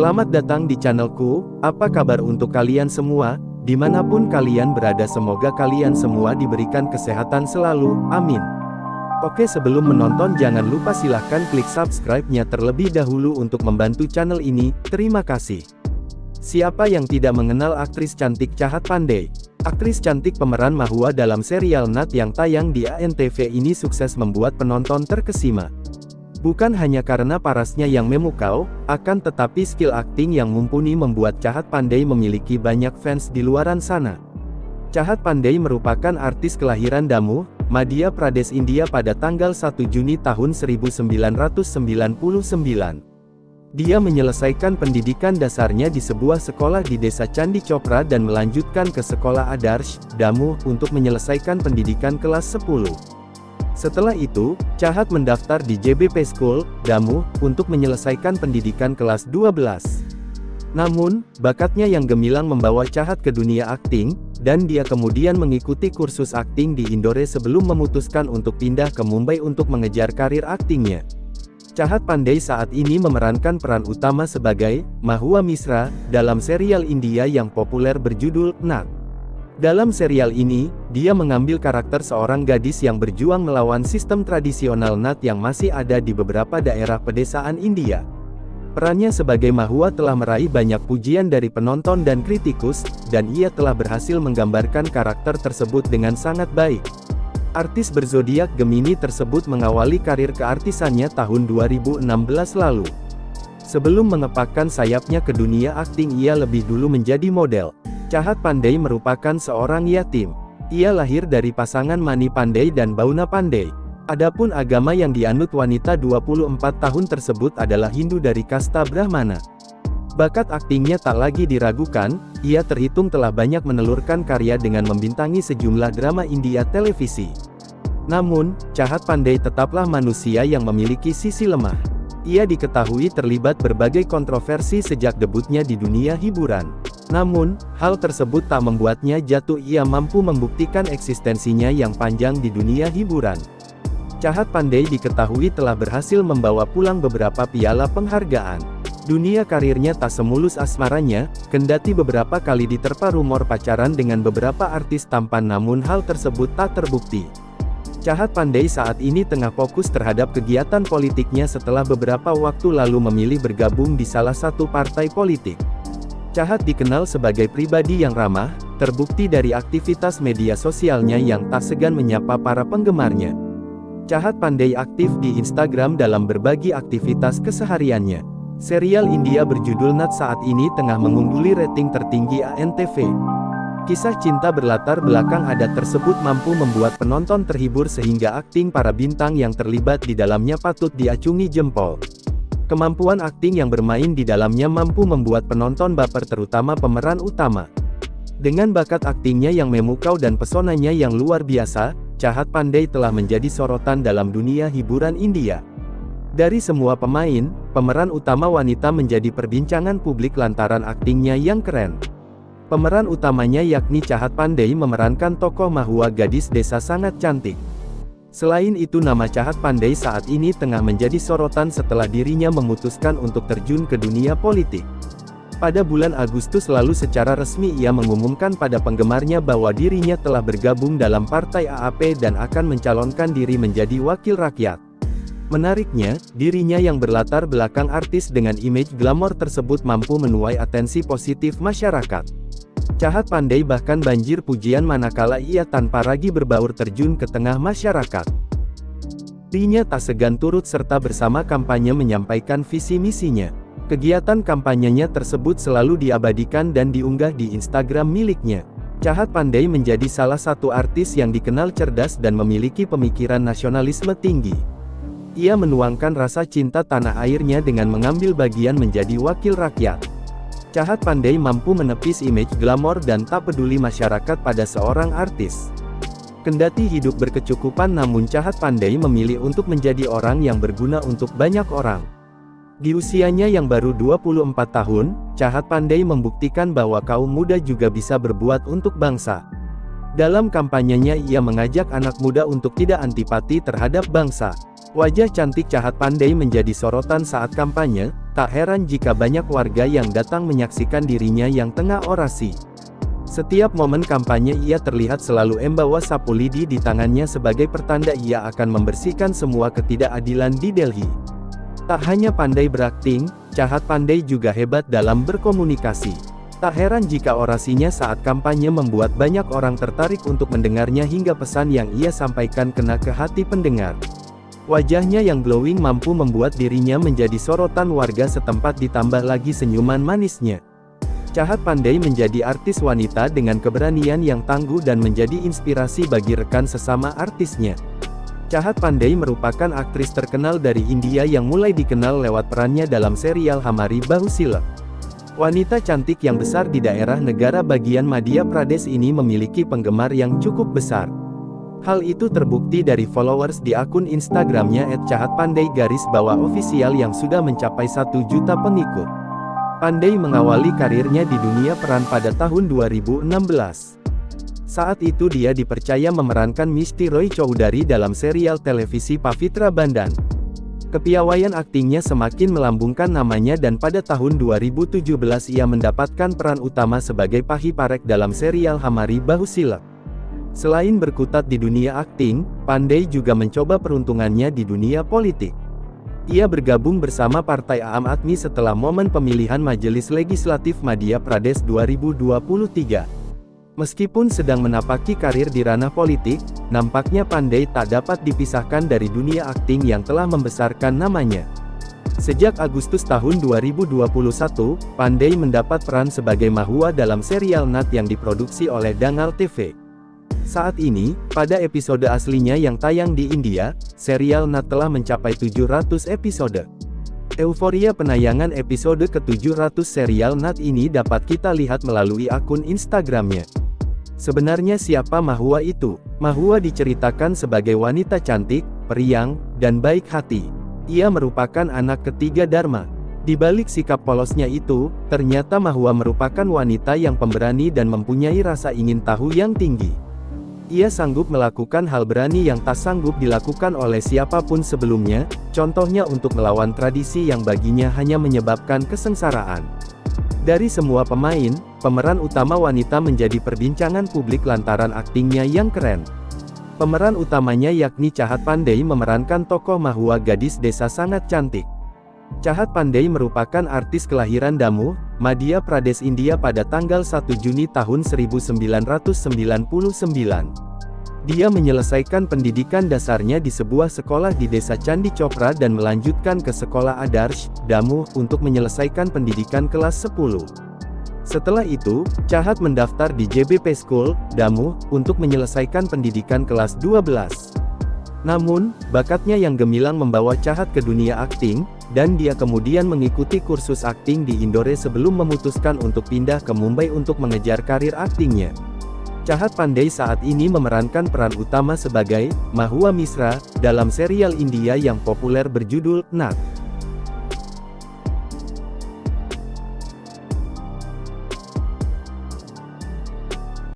Selamat datang di channelku. Apa kabar untuk kalian semua? Dimanapun kalian berada, semoga kalian semua diberikan kesehatan selalu, amin. Oke, sebelum menonton jangan lupa silahkan klik subscribe-nya terlebih dahulu untuk membantu channel ini, terima kasih. Siapa yang tidak mengenal aktris cantik Chahat Pandey? Aktris cantik pemeran Mahua dalam serial Nat yang tayang di ANTV ini sukses membuat penonton terkesima. Bukan hanya karena parasnya yang memukau, akan tetapi skill akting yang mumpuni membuat Chahat Pandey memiliki banyak fans di luaran sana. Chahat Pandey merupakan artis kelahiran Damoh, Madhya Pradesh, India pada tanggal 1 Juni tahun 1999. Dia menyelesaikan pendidikan dasarnya di sebuah sekolah di desa Candi Chopra dan melanjutkan ke sekolah Adarsh, Damoh, untuk menyelesaikan pendidikan kelas 10. Setelah itu, Chahat mendaftar di JBP School, Damoh, untuk menyelesaikan pendidikan kelas 12. Namun, bakatnya yang gemilang membawa Chahat ke dunia akting, dan dia kemudian mengikuti kursus akting di Indore sebelum memutuskan untuk pindah ke Mumbai untuk mengejar karir aktingnya. Chahat Pandey saat ini memerankan peran utama sebagai Mahua Misra dalam serial India yang populer berjudul Nat. Dalam serial ini, dia mengambil karakter seorang gadis yang berjuang melawan sistem tradisional Nat yang masih ada di beberapa daerah pedesaan India. Perannya sebagai Mahua telah meraih banyak pujian dari penonton dan kritikus, dan ia telah berhasil menggambarkan karakter tersebut dengan sangat baik. Artis berzodiak Gemini tersebut mengawali karir keartisannya tahun 2016 lalu. Sebelum mengepakkan sayapnya ke dunia akting, ia lebih dulu menjadi model. Chahat Pandey merupakan seorang yatim. Ia lahir dari pasangan Mani Pandey dan Bauna Pandey. Adapun agama yang dianut wanita 24 tahun tersebut adalah Hindu dari kasta Brahmana. Bakat aktingnya tak lagi diragukan, ia terhitung telah banyak menelurkan karya dengan membintangi sejumlah drama India televisi. Namun, Chahat Pandey tetaplah manusia yang memiliki sisi lemah. Ia diketahui terlibat berbagai kontroversi sejak debutnya di dunia hiburan. Namun, hal tersebut tak membuatnya jatuh. Ia mampu membuktikan eksistensinya yang panjang di dunia hiburan. Chahat Pandey diketahui telah berhasil membawa pulang beberapa piala penghargaan. Dunia karirnya tak semulus asmaranya, kendati beberapa kali diterpa rumor pacaran dengan beberapa artis tampan, namun hal tersebut tak terbukti. Chahat Pandey saat ini tengah fokus terhadap kegiatan politiknya setelah beberapa waktu lalu memilih bergabung di salah satu partai politik. Chahat dikenal sebagai pribadi yang ramah, terbukti dari aktivitas media sosialnya yang tak segan menyapa para penggemarnya. Chahat Pandey aktif di Instagram dalam berbagi aktivitas kesehariannya. Serial India berjudul Nat saat ini tengah mengungguli rating tertinggi ANTV. Kisah cinta berlatar belakang adat tersebut mampu membuat penonton terhibur sehingga akting para bintang yang terlibat di dalamnya patut diacungi jempol. Kemampuan akting yang bermain di dalamnya mampu membuat penonton baper, terutama pemeran utama. Dengan bakat aktingnya yang memukau dan pesonanya yang luar biasa, Chahat Pandey telah menjadi sorotan dalam dunia hiburan India. Dari semua pemain, pemeran utama wanita menjadi perbincangan publik lantaran aktingnya yang keren. Pemeran utamanya yakni Chahat Pandey memerankan tokoh Mahua, gadis desa sangat cantik. Selain itu, nama Chahat Pandey saat ini tengah menjadi sorotan setelah dirinya memutuskan untuk terjun ke dunia politik. Pada bulan Agustus lalu secara resmi ia mengumumkan pada penggemarnya bahwa dirinya telah bergabung dalam partai AAP dan akan mencalonkan diri menjadi wakil rakyat. Menariknya, dirinya yang berlatar belakang artis dengan image glamor tersebut mampu menuai atensi positif masyarakat. Chahat Pandey bahkan banjir pujian manakala ia tanpa ragu berbaur terjun ke tengah masyarakat. Dirinya tak segan turut serta bersama kampanye menyampaikan visi misinya. Kegiatan kampanyenya tersebut selalu diabadikan dan diunggah di Instagram miliknya. Chahat Pandey menjadi salah satu artis yang dikenal cerdas dan memiliki pemikiran nasionalisme tinggi. Ia menuangkan rasa cinta tanah airnya dengan mengambil bagian menjadi wakil rakyat. Chahat Pandey mampu menepis image glamor dan tak peduli masyarakat pada seorang artis. Kendati hidup berkecukupan, namun Chahat Pandey memilih untuk menjadi orang yang berguna untuk banyak orang. Di usianya yang baru 24 tahun, Chahat Pandey membuktikan bahwa kaum muda juga bisa berbuat untuk bangsa. Dalam kampanyenya ia mengajak anak muda untuk tidak antipati terhadap bangsa. Wajah cantik Chahat Pandey menjadi sorotan saat kampanye, tak heran jika banyak warga yang datang menyaksikan dirinya yang tengah orasi. Setiap momen kampanye ia terlihat selalu membawa sapu lidi di tangannya sebagai pertanda ia akan membersihkan semua ketidakadilan di Delhi. Tak hanya pandai berakting, Chahat Pandey juga hebat dalam berkomunikasi. Tak heran jika orasinya saat kampanye membuat banyak orang tertarik untuk mendengarnya hingga pesan yang ia sampaikan kena ke hati pendengar. Wajahnya yang glowing mampu membuat dirinya menjadi sorotan warga setempat ditambah lagi senyuman manisnya. Chahat Pandey menjadi artis wanita dengan keberanian yang tangguh dan menjadi inspirasi bagi rekan sesama artisnya. Chahat Pandey merupakan aktris terkenal dari India yang mulai dikenal lewat perannya dalam serial Hamari Bahusila. Wanita cantik yang besar di daerah negara bagian Madhya Pradesh ini memiliki penggemar yang cukup besar. Hal itu terbukti dari followers di akun Instagramnya @chahatpandey_official yang sudah mencapai 1 juta pengikut. Pandey mengawali karirnya di dunia peran pada tahun 2016. Saat itu dia dipercaya memerankan Mishti Roy Choudhary dalam serial televisi Pavitra Bandhan. Kepiawaian aktingnya semakin melambungkan namanya dan pada tahun 2017 ia mendapatkan peran utama sebagai Pahi Parekh dalam serial Hamari Bahusila. Selain berkutat di dunia akting, Pandey juga mencoba peruntungannya di dunia politik. Ia bergabung bersama Partai Aam Admi setelah momen pemilihan Majelis Legislatif Madhya Pradesh 2023. Meskipun sedang menapaki karir di ranah politik, nampaknya Pandey tak dapat dipisahkan dari dunia akting yang telah membesarkan namanya. Sejak Agustus tahun 2021, Pandey mendapat peran sebagai Mahua dalam serial Nat yang diproduksi oleh Dangal TV. Saat ini, pada episode aslinya yang tayang di India, serial Nat telah mencapai 700 episode. Euforia penayangan episode ke-700 serial Nat ini dapat kita lihat melalui akun Instagramnya. Sebenarnya siapa Mahua itu? Mahua diceritakan sebagai wanita cantik, periang, dan baik hati. Ia merupakan anak ketiga Dharma. Di balik sikap polosnya itu, ternyata Mahua merupakan wanita yang pemberani dan mempunyai rasa ingin tahu yang tinggi. Ia sanggup melakukan hal berani yang tak sanggup dilakukan oleh siapapun sebelumnya, contohnya untuk melawan tradisi yang baginya hanya menyebabkan kesengsaraan. Dari semua pemain, pemeran utama wanita menjadi perbincangan publik lantaran aktingnya yang keren. Pemeran utamanya yakni Chahat Pandey memerankan tokoh Mahua gadis desa sangat cantik. Chahat Pandey merupakan artis kelahiran Damoh, Madhya Pradesh India pada tanggal 1 Juni tahun 1999. Dia menyelesaikan pendidikan dasarnya di sebuah sekolah di desa Candi Chopra dan melanjutkan ke sekolah Adarsh, Damoh untuk menyelesaikan pendidikan kelas 10. Setelah itu, Chahat mendaftar di JBP School, Damoh, untuk menyelesaikan pendidikan kelas 12. Namun, bakatnya yang gemilang membawa Chahat ke dunia akting, dan dia kemudian mengikuti kursus akting di Indore sebelum memutuskan untuk pindah ke Mumbai untuk mengejar karir aktingnya. Chahat Pandey saat ini memerankan peran utama sebagai Mahua Misra dalam serial India yang populer berjudul Nat.